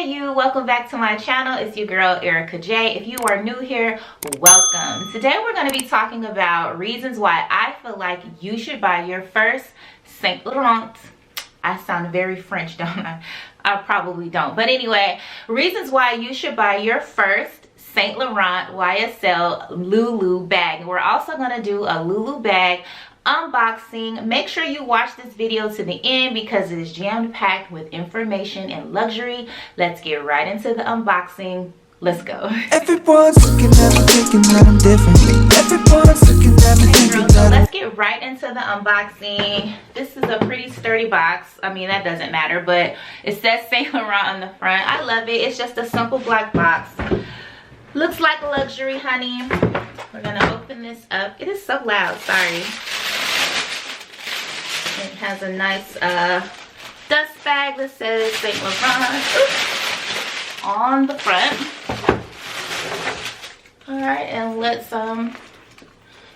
you, welcome back to my channel. It's your girl Erica J. If you are new here, welcome. Today we're going to be talking about reasons why I feel like you should buy your first Saint Laurent. I sound very French, don't I? I probably don't, but anyway, reasons why you should buy your first Saint Laurent YSL Loulou bag. We're also going to do a Loulou bag unboxing. Make sure you watch this video to the end because it is jam-packed with information and luxury. Let's get right into the unboxing. Let's go. Everyone's looking at me thinking that I'm different. Everyone's looking at me thinking that let's get right into the unboxing. This is a pretty sturdy box. I mean, that doesn't matter, but it says Saint Laurent on the front. I love it. It's just a simple black box. Looks like luxury, honey. We're gonna open this up. It is so loud, sorry. It has a nice dust bag that says Saint Laurent on the front. All right, and let's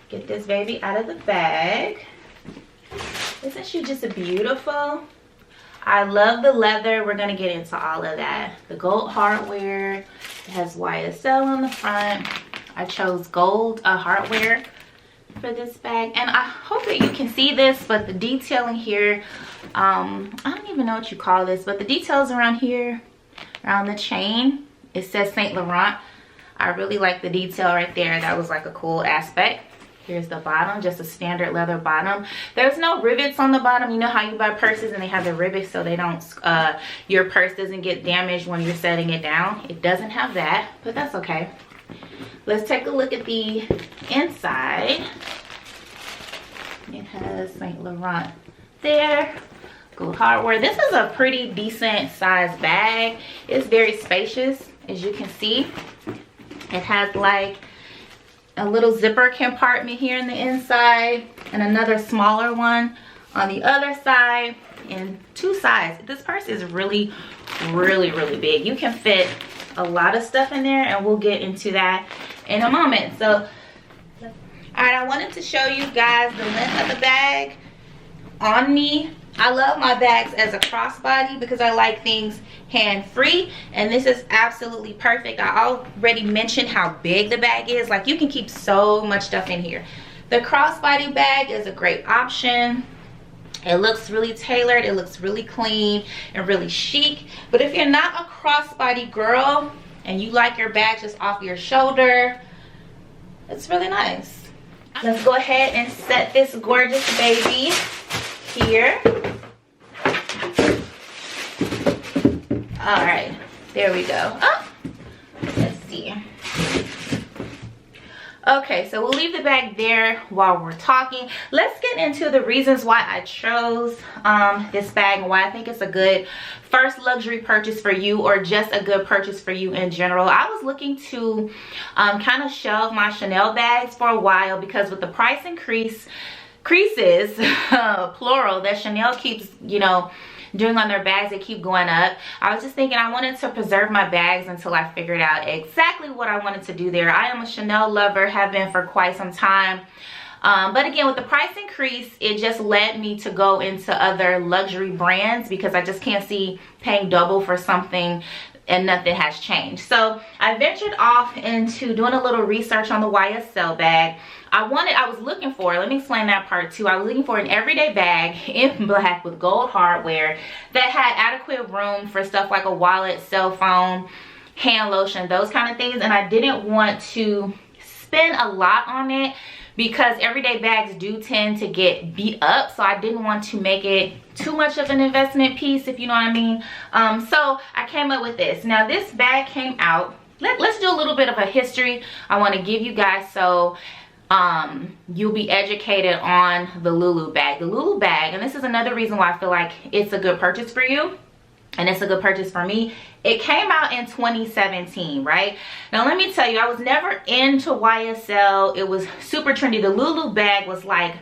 get this baby out of the bag. Isn't she just beautiful? I love the leather. We're gonna get into all of that. The gold hardware. It has YSL on the front. I chose gold hardware for this bag, and I hope that you can see this, but the detailing here, I don't even know what you call this, but the details around here, around the chain, it says Saint Laurent. I really like the detail right there. That was like a cool aspect. Here's the bottom, just a standard leather bottom. There's no rivets on the bottom. You know how you buy purses and they have the rivets so they don't, your purse doesn't get damaged when you're setting it down. It doesn't have that, but that's okay. Let's take a look at the inside. It has Saint Laurent there. Gold hardware. This is a pretty decent sized bag. It's very spacious, as you can see. It has like a little zipper compartment here in the inside and another smaller one on the other side, and two sides. This purse is really big. You can fit a lot of stuff in there, and we'll get into that in a moment. So all right, I wanted to show you guys the length of the bag on me. I love my bags as a crossbody because I like things hand-free, and this is absolutely perfect. I already mentioned how big the bag is. Like, you can keep so much stuff in here. The crossbody bag is a great option. It looks really tailored, it looks really clean and really chic. But if you're not a crossbody girl and you like your bag just off your shoulder, it's really nice. Let's go ahead and set this gorgeous baby here. All right, there we go. Oh, let's see. Okay, so we'll leave the bag there while we're talking. Let's get into the reasons why I chose this bag and why I think it's a good first luxury purchase for you, or just a good purchase for you in general. I was looking to kind of shelve my Chanel bags for a while because with the price creases plural that Chanel keeps, you know, doing on their bags. They keep going up. I was just thinking I wanted to preserve my bags until I figured out exactly what I wanted to do there. I am a Chanel lover, have been for quite some time. But again, with the price increase, it just led me to go into other luxury brands because I just can't see paying double for something and nothing has changed. So I ventured off into doing a little research on the YSL bag. I was looking for, let me explain that part too. I was looking for an everyday bag in black with gold hardware that had adequate room for stuff like a wallet, cell phone, hand lotion, those kind of things. And I didn't want to spend a lot on it because everyday bags do tend to get beat up. So I didn't want to make it too much of an investment piece, if you know what I mean. So I came up with this. Now this bag came out, let's do a little bit of a history I want to give you guys so you'll be educated on the Loulou bag. The Loulou bag, and this is another reason why I feel like it's a good purchase for you, and it's a good purchase for me. It came out in 2017, right? Now let me tell you, I was never into YSL. It was super trendy. The Loulou bag was like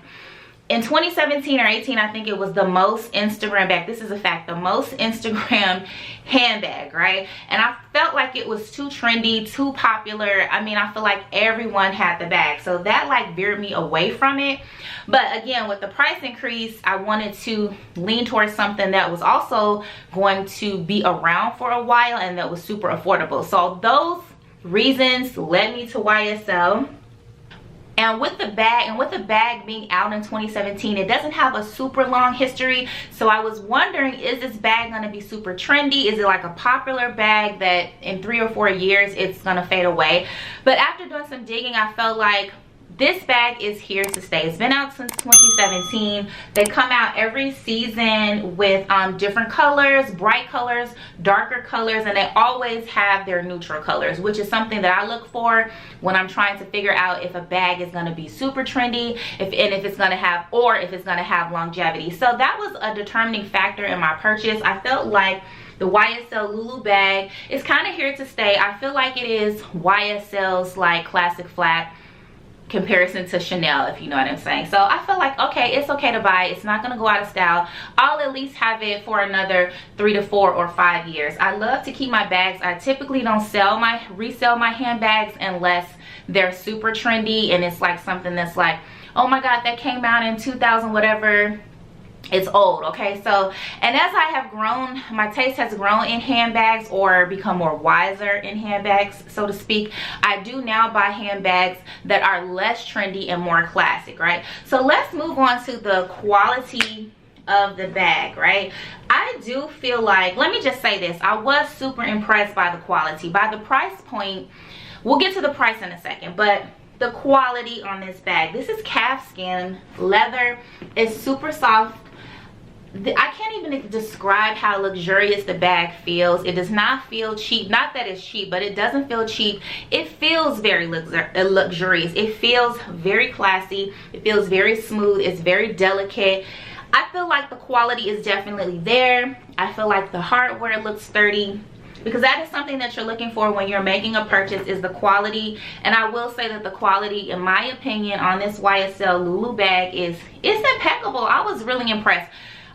in 2017 or 18, I think it was the most Instagram bag. This is a fact, the most Instagram handbag, right? And I felt like it was too trendy, too popular. I mean, I feel like everyone had the bag. So that like veered me away from it. But again, with the price increase, I wanted to lean towards something that was also going to be around for a while and that was super affordable. So those reasons led me to YSL. And with the bag being out in 2017, it doesn't have a super long history. So I was wondering, is this bag going to be super trendy? Is it like a popular bag that in 3 or 4 years it's going to fade away? But after doing some digging, I felt like this bag is here to stay. It's been out since 2017. They come out every season with different colors, bright colors, darker colors, and they always have their neutral colors, which is something that I look for when I'm trying to figure out if a bag is going to be super trendy, if it's going to have longevity. So that was a determining factor in my purchase. I felt like the YSL Loulou bag is kind of here to stay. I feel like it is YSL's like classic flat comparison to Chanel, if you know what I'm saying. So I feel like, okay, it's okay to buy. It's not going to go out of style. I'll at least have it for another 3 to 4 or 5 years. I love to keep my bags. I typically don't resell my handbags unless they're super trendy and it's like something that's like, oh my god, that came out in 2000 whatever. It's old. Okay, so, and as I have grown, my taste has grown in handbags, or become more wiser in handbags, so to speak. I do now buy handbags that are less trendy and more classic, right? So let's move on to the quality of the bag, right? I do feel like, let me just say this, I was super impressed by the quality. By the price point, we'll get to the price in a second, but the quality on this bag, this is calfskin leather. It's super soft. I can't even describe how luxurious the bag feels. It does not feel cheap. Not that it's cheap, but it doesn't feel cheap. It feels very luxurious. It feels very classy. It feels very smooth. It's very delicate. I feel like the quality is definitely there. I feel like the hardware looks sturdy, because that is something that you're looking for when you're making a purchase, is the quality. And I will say that the quality, in my opinion, on this YSL Loulou bag is impeccable. I was really impressed.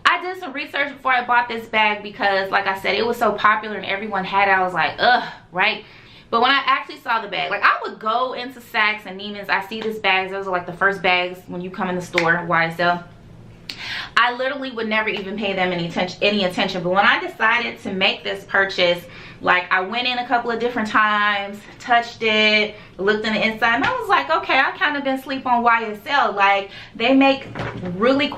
I did some research before I bought this bag because, like I said, it was so popular and everyone had it. I was like, ugh, right? But when I actually saw the bag, like, I would go into Saks and Neiman's, I see this bag. Those are like the first bags when you come in the store, YSL. I literally would never even pay them any attention. But when I decided to make this purchase, like, I went in a couple of different times, touched it, looked on the inside, and I was like, okay, I kind of been sleep on YSL. Like, they make really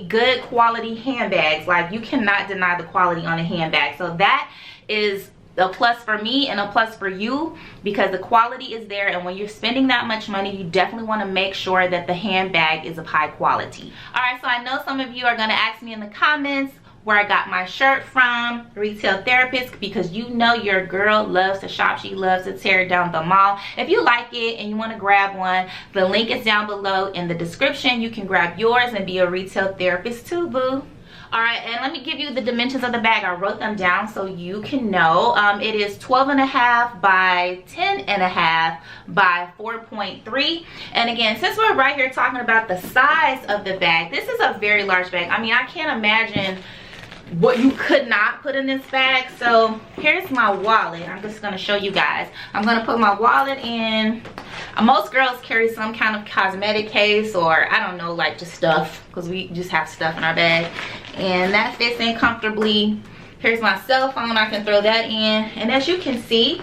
good quality handbags. Like, you cannot deny the quality on a handbag. So that is a plus for me and a plus for you, because the quality is there. And when you're spending that much money, you definitely want to make sure that the handbag is of high quality. All right, so I know some of you are going to ask me in the comments where I got my shirt from, Retail Therapist, because you know your girl loves to shop. She loves to tear down the mall. If you like it and you want to grab one, the link is down below in the description. You can grab yours and be a retail therapist too, boo. All right, and let me give you the dimensions of the bag. I wrote them down so you can know. It is 12.5 by 10.5 by 4.3. And again, since we're right here talking about the size of the bag, this is a very large bag. I mean, I can't imagine what you could not put in this bag. So here's my wallet. I'm just going to show you guys. I'm going to put my wallet in. Most girls carry some kind of cosmetic case, or I don't know, like just stuff, because we just have stuff in our bag, and that fits in comfortably. Here's my cell phone. I can throw that in, and as you can see,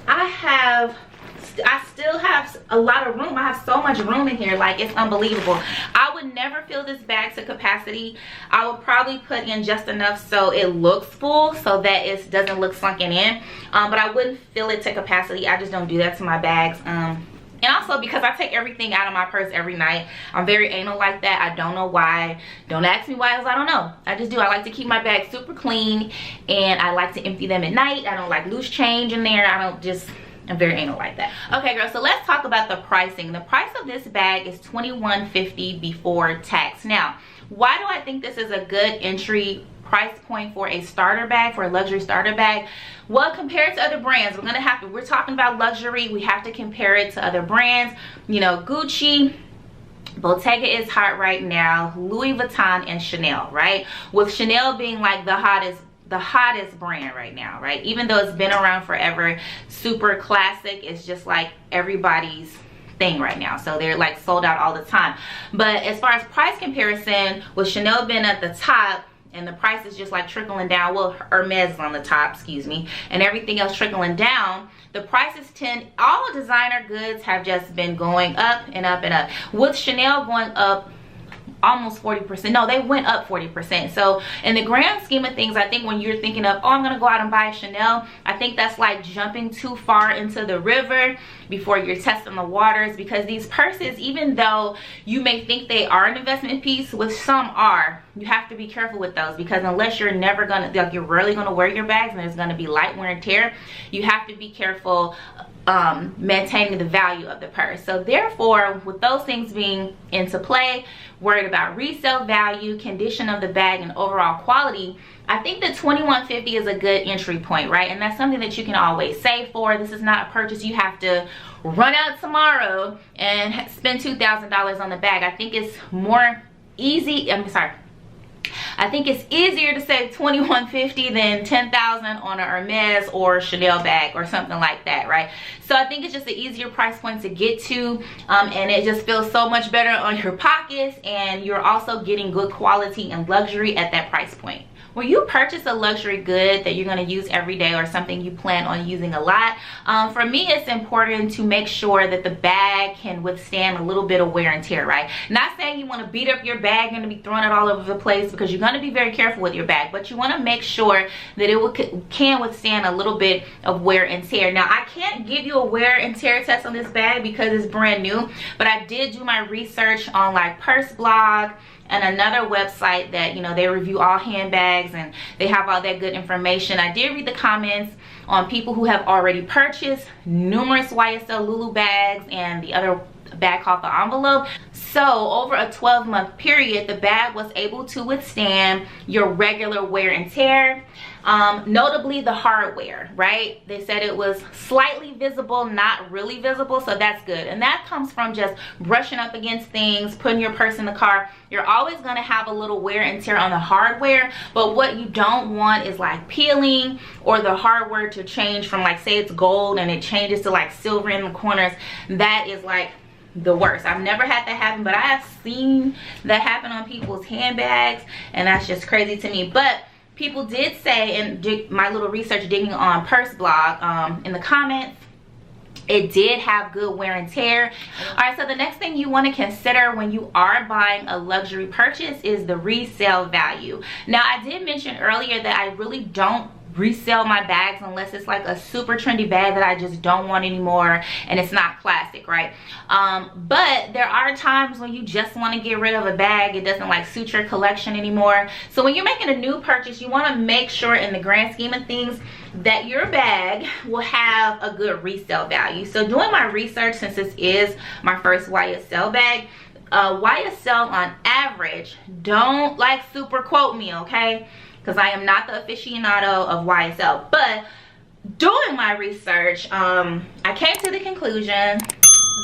I still have a lot of room. I have so much room in here, like, it's unbelievable. I would never fill this bag to capacity. I would probably put in just enough so it looks full, so that it doesn't look sunken in, but I wouldn't fill it to capacity. I just don't do that to my bags. And also because I take everything out of my purse every night. I'm very anal like that. I don't know why. Don't ask me why, because I don't know. I just do. I like to keep my bags super clean, and I like to empty them at night. I don't like loose change in there. I'm very anal like that. Okay, girl, so let's talk about the pricing. The price of this bag is $21.50 before tax. Now, why do I think this is a good entry price point for a starter bag, for a luxury starter bag? Well, compared to other brands, we're talking about luxury, we have to compare it to other brands. You know, Gucci, Bottega is hot right now, Louis Vuitton and Chanel, right? With Chanel being like the hottest brand right now, right? Even though it's been around forever, super classic, it's just like everybody's thing right now, so they're like sold out all the time. But as far as price comparison, with Chanel being at the top and the price is just like trickling down, well, Hermes is on the top, excuse me, and everything else trickling down, the prices all designer goods have just been going up and up and up, with Chanel going up almost 40%. No, they went up 40%. So in the grand scheme of things, I think when you're thinking of, oh, I'm gonna go out and buy a Chanel, I think that's like jumping too far into the river before you're testing the waters, because these purses, even though you may think they are an investment piece, with some are, you have to be careful with those, because unless you're never gonna, like, you're rarely gonna wear your bags and there's gonna be light wear and tear, you have to be careful maintaining the value of the purse. So therefore, with those things being into play, worried about resale value, condition of the bag, and overall quality, I think that $21.50 is a good entry point, right? And that's something that you can always save for. This is not a purchase you have to run out tomorrow and spend $2,000 on the bag. I think it's I think it's easier to save $21.50 than $10,000 on a Hermes or Chanel bag or something like that, right? So I think it's just an easier price point to get to, and it just feels so much better on your pockets, and you're also getting good quality and luxury at that price point. When you purchase a luxury good that you're going to use every day, or something you plan on using a lot, for me it's important to make sure that the bag can withstand a little bit of wear and tear, right? Not saying you want to beat up your bag and be throwing it all over the place, because you're going to be very careful with your bag, but you want to make sure that it can withstand a little bit of wear and tear. Now, I can't give you a wear and tear test on this bag because it's brand new, but I did do my research on like Purse Blog and another website that, you know, they review all handbags and they have all that good information. I did read the comments on people who have already purchased numerous YSL Loulou bags and the other bag called the Envelope. So over a 12-month period, the bag was able to withstand your regular wear and tear, notably the hardware, right? They said it was slightly visible, not really visible, so that's good. And that comes from just brushing up against things, putting your purse in the car. You're always going to have a little wear and tear on the hardware, but what you don't want is like peeling, or the hardware to change from, like, say it's gold and it changes to like silver in the corners. That is like the worst. I've never had that happen, but I have seen that happen on people's handbags, and that's just crazy to me. But people did say, in my little research digging on Purse Blog, in the comments, it did have good wear and tear. All right, so the next thing you want to consider when you are buying a luxury purchase is the resale value. Now, I did mention earlier that I really don't resell my bags unless it's like a super trendy bag that I just don't want anymore and it's not classic, right? But there are times when you just want to get rid of a bag. It doesn't like suit your collection anymore. So when you're making a new purchase, you want to make sure, in the grand scheme of things, that your bag will have a good resale value. So doing my research, since this is my first YSL bag, YSL on average, don't like super quote me, okay? Because I am not the aficionado of YSL, but doing my research, I came to the conclusion,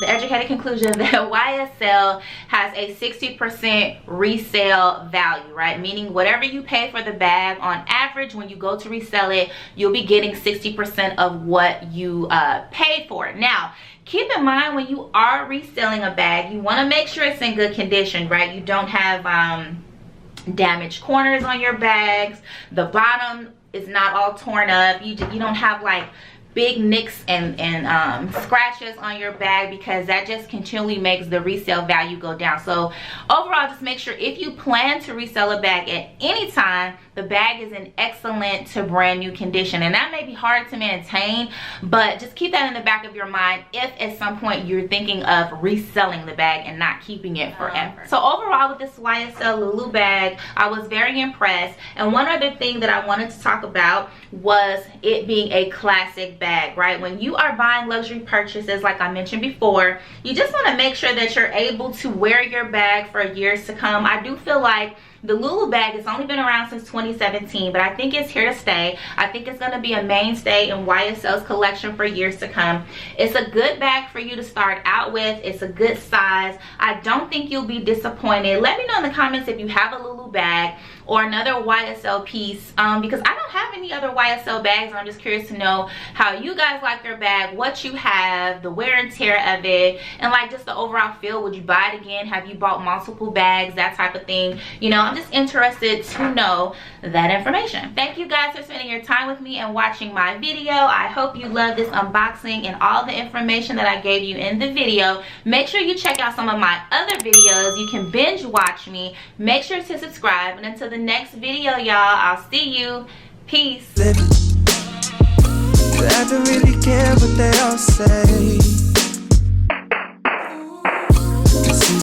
the educated conclusion, that YSL has a 60% resale value, right? Meaning whatever you pay for the bag, on average, when you go to resell it, you'll be getting 60% of what you paid for it. Now, keep in mind, when you are reselling a bag, you want to make sure it's in good condition, right? You don't have damaged corners on your bags, the bottom is not all torn up, you don't have like big nicks and scratches on your bag, because that just continually makes the resale value go down. So overall, just make sure, if you plan to resell a bag at any time, the bag is in excellent to brand new condition. And that may be hard to maintain, but just keep that in the back of your mind if at some point you're thinking of reselling the bag and not keeping it forever. So overall, with this YSL Loulou bag, I was very impressed. And one other thing that I wanted to talk about was it being a classic bag, right? When you are buying luxury purchases, like I mentioned before, you just want to make sure that you're able to wear your bag for years to come. I do feel like The Loulou bag has only been around since 2017, but I think it's here to stay. I think it's going to be a mainstay in YSL's collection for years to come. It's a good bag for you to start out with. It's a good size. I don't think you'll be disappointed. Let me know in the comments if you have a Loulou bag or another YSL piece, because I don't have any other YSL bags, and I'm just curious to know how you guys like their bag, what you have, the wear and tear of it, and like just the overall feel. Would you buy it again? Have you bought multiple bags? That type of thing. You know, I'm just interested to know that information. Thank you guys for spending your time with me and watching my video. I hope you love this unboxing and all the information that I gave you in the video. Make sure you check out some of my other videos. You can binge watch me. Make sure to subscribe, and until the next video, y'all, I'll see you. Peace. I don't really care what they all say.